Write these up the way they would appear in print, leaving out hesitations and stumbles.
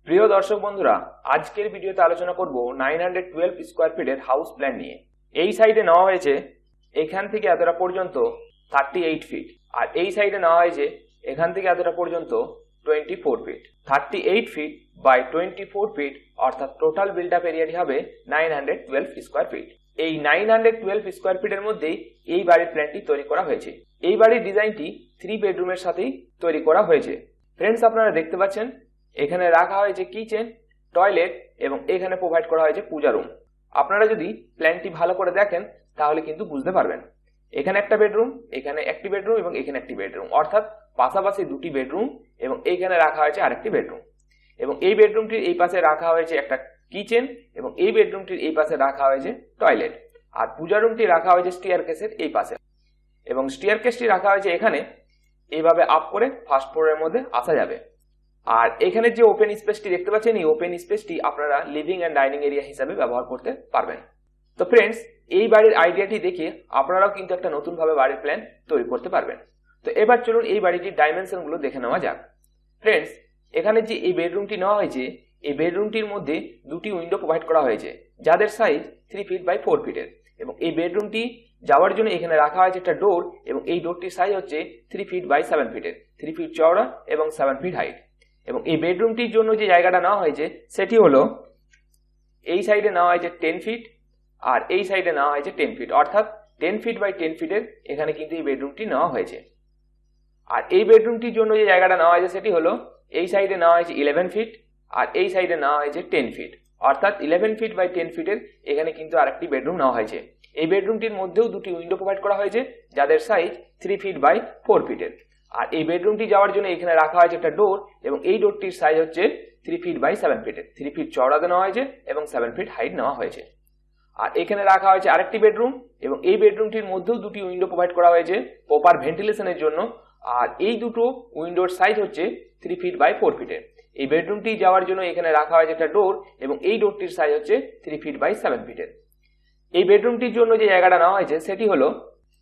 প্রিয় দর্শক বন্ধুরা, আজকের ভিডিওতে আলোচনা করব 912 স্কয়ার ফিটের হাউস প্ল্যান নিয়ে। এই সাইডে নেওয়া হয়েছে এখান থেকে এতটা পর্যন্ত 38 ফিট, আর এই সাইডে নেওয়া হয়েছে এখান থেকে এতটা পর্যন্ত 24 ফিট। 38 ফিট বাই 24 ফিট অর্থাৎ টোটাল বিল্ড আপ এরিয়াটি হবে 912 স্কয়ার ফিট। এই 912 স্কয়ার ফিটের মধ্যেই এই বাড়ির প্ল্যানটি তৈরি করা হয়েছে। এই বাড়ির ডিজাইনটি 3 বেডরুমের সাথেই তৈরি করা হয়েছে। ফ্রেন্ডস, আপনারা দেখতে পাচ্ছেন এখানে রাখা হয়েছে কিচেন, টয়লেট এবং এখানে প্রোভাইড করা হয়েছে পূজা রুম। আপনারা যদি প্ল্যানটি ভালো করে দেখেন তাহলে কিন্তু বুঝতে পারবেন। এখানে একটা বেডরুম, এখানে একটি বেডরুম এবং এখানে একটি বেডরুম, অর্থাৎ পাশাপাশি দুটি বেডরুম এবং এইখানে রাখা হয়েছে আরেকটি বেডরুম। এবং এই বেডরুমটির এই পাশে রাখা হয়েছে একটা কিচেন এবং এই বেডরুমটির এই পাশে রাখা হয়েছে টয়লেট। আর পূজা রুমটি রাখা হয়েছে স্টেয়ারকেসের এই পাশে, এবং স্টেয়ারকেসটি রাখা হয়েছে এখানে। এইভাবে আপ করে ফার্স্ট ফ্লোরের মধ্যে আসা যাবে। আর এখানে যে ওপেন স্পেসটি দেখতে পাচ্ছেন, এই ওপেন স্পেসটি আপনারা লিভিং এন্ড ডাইনিং এরিয়া হিসাবে ব্যবহার করতে পারবেন। তো ফ্রেন্ডস, এই বাড়ির আইডিয়াটি দেখে আপনারাও কিন্তু একটা নতুন ভাবে বাড়ির প্ল্যান তৈরি করতে পারবেন। তো এবার চলুন এই বাড়িটির ডাইমেনশন গুলো দেখে নেওয়া যাক। ফ্রেন্ডস, এখানে যে এই বেডরুমটি নেওয়া হয়েছে, এই বেডরুমটির মধ্যে দুটি উইন্ডো প্রোভাইড করা হয়েছে যাদের সাইজ 3 ফিট বাই 4 ফিটের। এবং এই বেডরুমটি যাওয়ার জন্য এখানে রাখা হয়েছে একটা ডোর, এবং এই ডোরটির সাইজ হচ্ছে 3 ফিট বাই 7 ফিটের, 3 ফিট চওড়া এবং 7 ফিট হাইট। এবং এই বেডরুমটির জন্য যে জায়গাটা নেওয়া হয়েছে সেটি হলো এই সাইডে নেওয়া হয়েছে 10 ফিট আর এই সাইডে নেওয়া হয়েছে 10 ফিট, অর্থাৎ 10 ফিট বাই 10 ফিটের এখানে কিন্তু এই বেডরুমটি নেওয়া হয়েছে। আর এই বেডরুমটির জন্য যে জায়গাটা নেওয়া হয়েছে সেটি হলো এই সাইডে নেওয়া হয়েছে 11 ফিট আর এই সাইডে নেওয়া হয়েছে 10 ফিট, অর্থাৎ 11 ফিট বাই 10 ফিটের এখানে কিন্তু আরেকটি বেডরুম নেওয়া হয়েছে। এই বেডরুমটির মধ্যেও দুটি উইন্ডো প্রোভাইড করা হয়েছে যাদের সাইজ 3 ফিট বাই 4 ফিটের। আর এই বেডরুমটি যাওয়ার জন্য এখানে রাখা হয়েছে একটা ডোর, এবং এই ডোরটির সাইজ হচ্ছে 3 ফিট বাই 7 ফিটের, 3 ফিট চওড়াতে নেওয়া হয়েছে এবং 7 ফিট হাইট নেওয়া হয়েছে। আর এখানে রাখা হয়েছে আরেকটি বেডরুম, এবং এই বেডরুমটির মধ্যেও দুটি উইন্ডো প্রোভাইড করা হয়েছে প্রপার ভেন্টিলেশনের জন্য। আর এই দুটো উইন্ডোর সাইজ হচ্ছে 3 ফিট বাই 4 ফিটের। এই বেডরুমটি যাওয়ার জন্য এখানে রাখা হয়েছে একটা ডোর, এবং এই ডোরটির সাইজ হচ্ছে 3 ফিট বাই 7 ফিটের। এই বেডরুমটির জন্য যে জায়গাটা নেওয়া হয়েছে সেটি হলো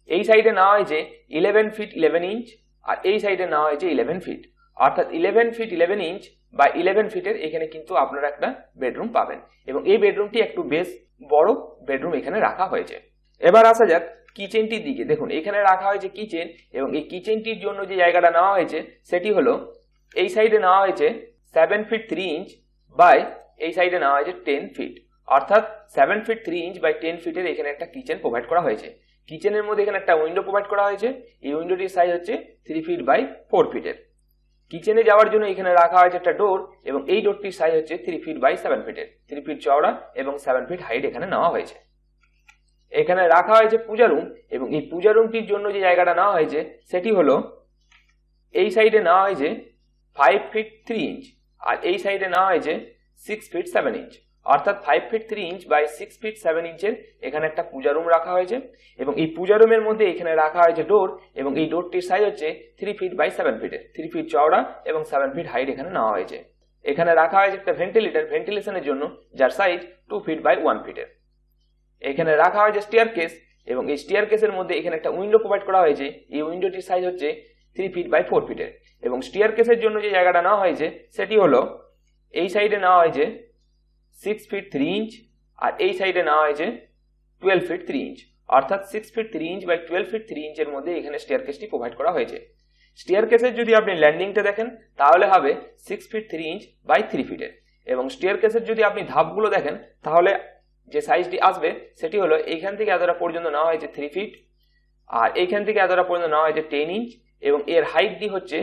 এই সাইডে নেওয়া হয়েছে 11 ফিট 11 ইঞ্চ আর এই সাইডে নেওয়া হয়েছে 11 ফিট, অর্থাৎ 11 ফিট 11 ইঞ্চ বা 11 ফিটের এখানে কিন্তু আপনারা একটা বেডরুম পাবেন। এবং এই বেডরুমটি একটু বেশ বড় বেডরুম এখানে রাখা হয়েছে। এবার আসা যাক কিচেনটির দিকে। দেখুন, এখানে রাখা হয়েছে কিচেন, এবং এই কিচেনটির জন্য যে জায়গাটা নেওয়া হয়েছে সেটি হলো এই সাইডে নেওয়া হয়েছে 7 ফিট 3 ইঞ্চ বাই এই সাইডে নেওয়া হয়েছে 10 ফিট, অর্থাৎ 7 ফিট 3 ইঞ্চ বাই 10 ফিটের এখানে একটা কিচেন প্রোভাইড করা হয়েছে। কিচেনের মধ্যে এখানে একটা উইন্ডো প্রোভাইড করা হয়েছে, এই উইন্ডোটির সাইজ হচ্ছে 3 ফিট বাই 4 ফিটের। কিচেনে যাওয়ার জন্য এখানে রাখা হয়েছে একটা ডোর, এবং এই ডোরটির সাইজ হচ্ছে 3 ফিট বাই 7 ফিটের, 3 ফিট চওড়া এবং 7 ফিট হাইট এখানে নেওয়া হয়েছে। এখানে রাখা হয়েছে পূজা রুম, এবং এই পূজা রুমটির জন্য যে জায়গাটা নেওয়া হয়েছে সেটি হলো এই সাইডে নেওয়া হয়েছে 5 ফিট 3 ইঞ্চ আর এই সাইডে নেওয়া হয়েছে 6 ফিট 7 ইঞ্চ, অর্থাৎ 5 ফিট 3 ইঞ্চ বাই 6 ফিট 7 ইঞ্চের এখানে একটা পূজা রুম রাখা হয়েছে। এবং এই পূজা রুমের মধ্যে এখানে রাখা হয়েছে ডোর, এবং এই ডোরটির সাইজ হচ্ছে 3 ফিট বাই 7 ফিটের, 3 ফিট চওড়া এবং 7 ফিট হাইট এখানে নেওয়া হয়েছে। এখানে রাখা হয়েছে একটা ভেন্টিলেটর ভেন্টিলেশনের জন্য যার সাইজ 2 ফিট বাই 1 ফিটের। এখানে রাখা হয়েছে স্টেয়ারকেস, এবং এই স্টেয়ারকেসের মধ্যে এখানে একটা উইন্ডো প্রোভাইড করা হয়েছে, এই উইন্ডোটির সাইজ হচ্ছে 3 ফিট বাই 4 ফিটের। এবং স্টেয়ারকেসের জন্য যে জায়গাটা নেওয়া হয়েছে সেটি হলো এই সাইডে নেওয়া হয়েছে 6 ফিট 3 ইঞ্চ আর এই সাইডে নেওয়া হয়েছে 12 ফিট 3 ইঞ্চ, অর্থাৎ 6 ফিট 3 ইঞ্চ বাই 12 ফিট 3 ইঞ্চের মধ্যে এখানে স্টেয়ারকেসটি প্রোভাইড করা হয়েছে। স্টেয়ারকেসের যদি আপনি ল্যান্ডিংটা দেখেন তাহলে হবে 6 ফিট 3 ইঞ্চ বাই 3 ফিটের। এবং স্টেয়ারকেসের যদি আপনি ধাপগুলো দেখেন তাহলে যে সাইজটি আসবে সেটি হলো এইখান থেকে এতটা পর্যন্ত নেওয়া হয়েছে 3 ফিট আর এইখান থেকে এতটা পর্যন্ত নেওয়া হয়েছে 10 ইঞ্চ, এবং এর হাইটটি হচ্ছে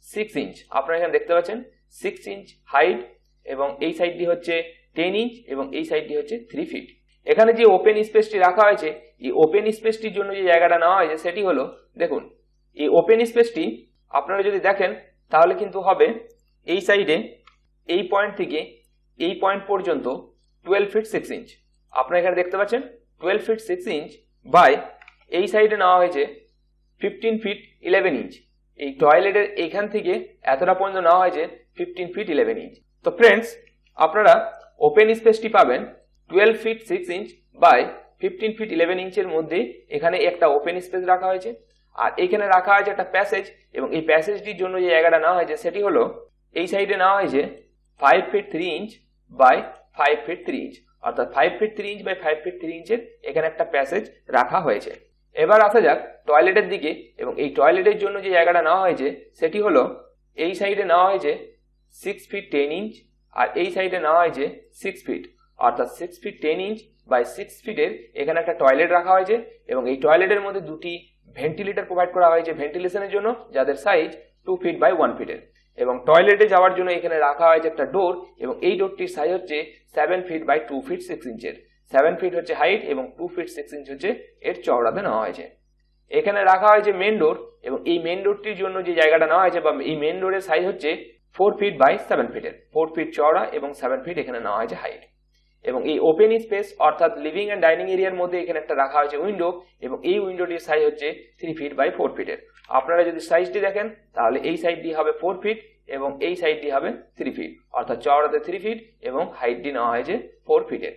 6 ইঞ্চ। আপনারা এখানে দেখতে পাচ্ছেন 6 ইঞ্চ হাইট, এবং এই সাইডটি হচ্ছে 10 ইঞ্চ এবং এই সাইডটি হচ্ছে 3 ফিট। এখানে যে ওপেন স্পেসটি রাখা হয়েছে, এই ওপেন স্পেসটির জন্য যে জায়গাটা নেওয়া হয়েছে সেটি হলো, দেখুন এই ওপেন স্পেসটি আপনারা যদি দেখেন তাহলে কিন্তু হবে এই সাইডে এই পয়েন্ট থেকে এই পয়েন্ট পর্যন্ত 12 ফিট 6 ইঞ্চ। আপনারা এখানে দেখতে পাচ্ছেন 12 ফিট 6 ইঞ্চ বাই এই সাইডে নেওয়া হয়েছে 15 ফিট 11 ইঞ্চ। এই টয়লেটের এখান থেকে এতটা পর্যন্ত নেওয়া হয়েছে 15 ফিট 11 ইঞ্চ। তো ফ্রেন্ডস, আপনারা ওপেন স্পেসটি পাবেন 12 ফিট 6 ইঞ্চ বাই 15 ফিট 11 ইঞ্চের মধ্যে এখানে একটা ওপেন স্পেস রাখা হয়েছে। আর এখানে রাখা হয়েছে একটা প্যাসেজ, এবং এই প্যাসেজটির জন্য যে জায়গাটা নেওয়া হয়েছে সেটি হলো এই সাইডে নেওয়া হয়েছে 5 feet 3 inch by 5 feet 3 inch, অর্থাৎ 5 ফিট 3 ইঞ্চ বাই 5 ফিট 3 ইঞ্চের এখানে একটা প্যাসেজ রাখা হয়েছে। এবার আসা যাক টয়লেটের দিকে, এবং এই টয়লেটের জন্য যে জায়গাটা নেওয়া হয়েছে সেটি হলো এই সাইডে নেওয়া হয়েছে 6 ফিট 10 ইঞ্চ, আর এই সাইডে নেওয়া হয়েছে 6 ফিট, অর্থাৎ 6 ফিট 10 ইঞ্চ বাই 6 ফিটের এখানে একটা টয়লেট রাখা হয়েছে, এবং এই টয়লেটের মধ্যে দুটি ভেন্টিলেটর প্রোভাইড করা হয়েছে ভেন্টিলেশনের জন্য, যাদের সাইজ 2 ফিট বাই 1 ফিটের। এবং টয়লেটে যাওয়ার জন্য এখানে রাখা হয়েছে একটা ডোর, এবং এই ডোরটির সাইজ হচ্ছে 7 ফিট বাই 2 ফিট 6 ইঞ্চের। 7 ফিট হচ্ছে হাইট এবং 2 ফিট 6 ইঞ্চ হচ্ছে এর চওড়াতে নেওয়া হয়েছে। এখানে রাখা হয়েছে মেন ডোর, এবং এই মেন ডোরটির জন্য যে জায়গাটা নেওয়া হয়েছে বা এই মেন ডোরের সাইজ হচ্ছে 4 ফিট বাই 7 ফিটের। 4 ফিট চওড়া এবং 7 ফিট এখানে নেওয়া হয়েছে হাইট। এবং এই ওপেন স্পেস অর্থাৎ লিভিং এন্ড ডাইনিং এরিয়ার মধ্যে এখানে একটা রাখা হয়েছে উইন্ডো, এবং এই উইন্ডোটির সাইজ হচ্ছে 3 ফিট বাই 4 ফিটের। আপনারা যদি সাইজটি দেখেন তাহলে এই সাইডটি হবে 4 ফিট এবং এই সাইডটি হবে 3 ফিট, অর্থাৎ চওড়াতে 3 ফিট এবং হাইটটি নেওয়া হয়েছে 4 ফিটের।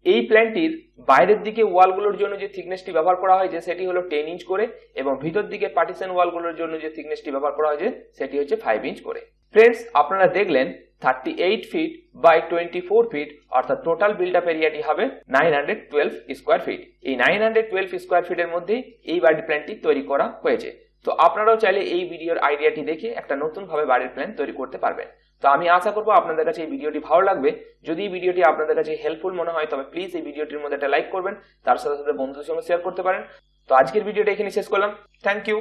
এই প্ল্যানটির বাইরের দিকে ওয়ালগুলোর জন্য যে থিকনেসটি ব্যবহার করা হয়েছে সেটি হলো 10 ইঞ্চ করে, এবং ভিতর দিকে পার্টিশন ওয়ালগুলোর জন্য যে থিকনেসটি ব্যবহার করা হয়েছে সেটি হচ্ছে 5 ইঞ্চ করে। ফ্রেন্ডস, আপনারা দেখলেন 38 ফিট বাই 24 ফিট, অর্থাৎ টোটাল বিল্ড আপ এরিয়াটি হবে 912 স্কোয়ার ফিট। এই 912 স্কোয়ার ফিটের মধ্যেই এই বাড়ির প্ল্যানটি তৈরি করা হয়েছে। তো আপনারাও চাইলে এই ভিডিওর আইডিয়াটি দেখে একটা নতুন ভাবে বাড়ির প্ল্যান তৈরি করতে পারবেন। তো আমি আশা করবো আপনাদের কাছে এই ভিডিওটি ভালো লাগবে। যদি এই ভিডিওটি আপনাদের কাছে হেল্পফুল মনে হয় তবে প্লিজ এই ভিডিওটির মধ্যে একটা লাইক করবেন, তার সাথে সাথে বন্ধুদের সঙ্গে শেয়ার করতে পারেন। তো আজকের ভিডিওটা এখানে শেষ করলাম। Thank you.